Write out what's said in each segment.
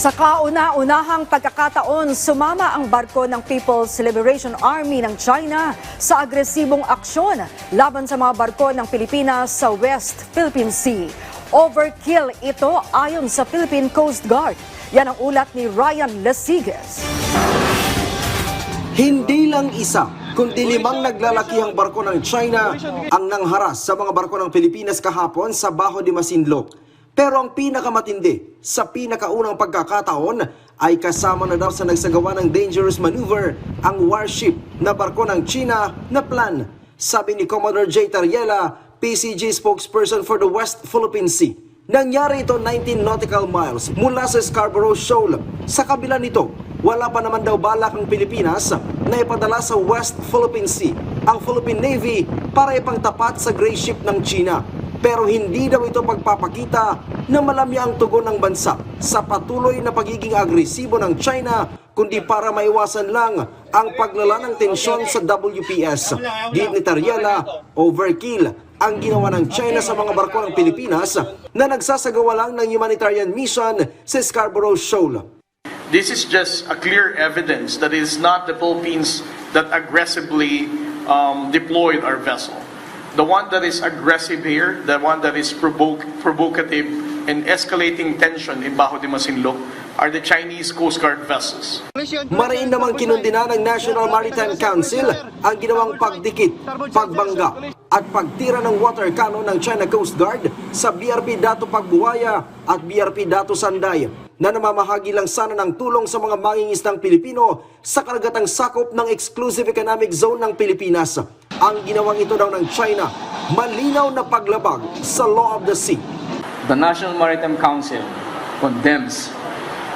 Sa kauna-unahang pagkakataon, sumama ang barko ng People's Liberation Army ng China sa agresibong aksyon laban sa mga barko ng Pilipinas sa West Philippine Sea. Overkill ito ayon sa Philippine Coast Guard. Yan ang ulat ni Ryan Lesiges. Hindi lang isa, kundi 5 naglalakihang barko ng China ang nangharas sa mga barko ng Pilipinas kahapon sa Bajo de Masinloc. Pero ang pinakamatindi sa pinakaunang pagkakataon ay kasama na daw sa nagsagawa ng dangerous maneuver ang warship na barko ng China na Plan. Sabi ni Commodore J. Tariela, PCG spokesperson for the West Philippine Sea. Nangyari ito 19 nautical miles mula sa Scarborough Shoal. Sa kabila nito, wala pa naman daw balak ang Pilipinas na ipadala sa West Philippine Sea ang Philippine Navy para ipangtapat sa gray ship ng China. Pero hindi daw ito magpapakita na malamya ang tugon ng bansa sa patuloy na pagiging agresibo ng China, kundi para maiwasan lang ang paglala ng tensyon sa WPS. Gid ni Tariela, overkill ang ginawa ng China sa mga barko ng Pilipinas na nagsasagawa lang ng humanitarian mission sa Scarborough Shoal. This is just a clear evidence that it is not the Philippines that aggressively deployed our vessel. The one that is aggressive here, the one that is provocative and escalating tension in Bajo de Masinloc are the Chinese Coast Guard vessels. Mariin namang kinundina ng National Maritime Council ang ginawang pagdikit, pagbangga at pagtira ng water cannon ng China Coast Guard sa BRP Dato Pagbuwaya at BRP Dato Sanday na namamahagi lang sana ng tulong sa mga mangingisdang Pilipino sa karagatang sakop ng Exclusive Economic Zone ng Pilipinas. Ang ginawang ito daw ng China, malinaw na paglabag sa law of the sea. The National Maritime Council condemns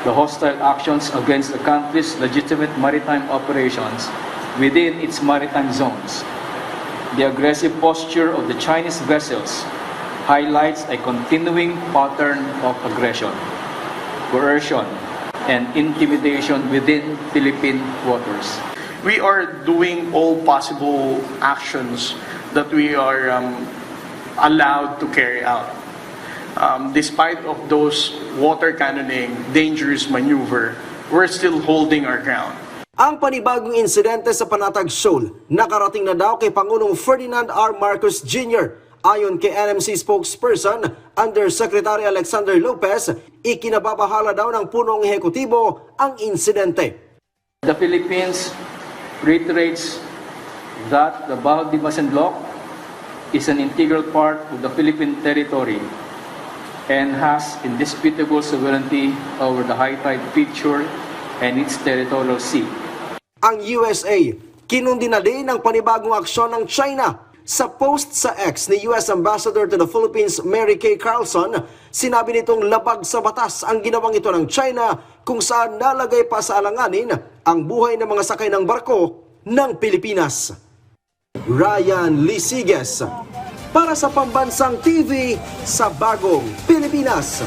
the hostile actions against the country's legitimate maritime operations within its maritime zones. The aggressive posture of the Chinese vessels highlights a continuing pattern of aggression, coercion, and intimidation within Philippine waters. We are doing all possible actions that we are allowed to carry out. Despite of those water cannoning, dangerous maneuver, we're still holding our ground. Ang panibagong insidente sa Panatag Shoal, nakarating na daw kay Pangulong Ferdinand R. Marcos Jr. Ayon kay NMC spokesperson Undersecretary Alexander Lopez, ikinababahala daw ng punong ehekutibo ang insidente. The Philippines reiterates that the Bajo de Masinloc is an integral part of the Philippine territory and has indisputable sovereignty over the high tide feature and its territorial sea. Ang USA, kinundina din ang panibagong aksyon ng China. Sa post sa X ni US Ambassador to the Philippines Mary Kay Carlson, sinabi nitong labag sa batas ang ginawang ito ng China kung saan nalagay pa sa alanganin ang buhay ng mga sakay ng barko ng Pilipinas. Ryan Lesiges para sa Pambansang TV sa Bagong Pilipinas.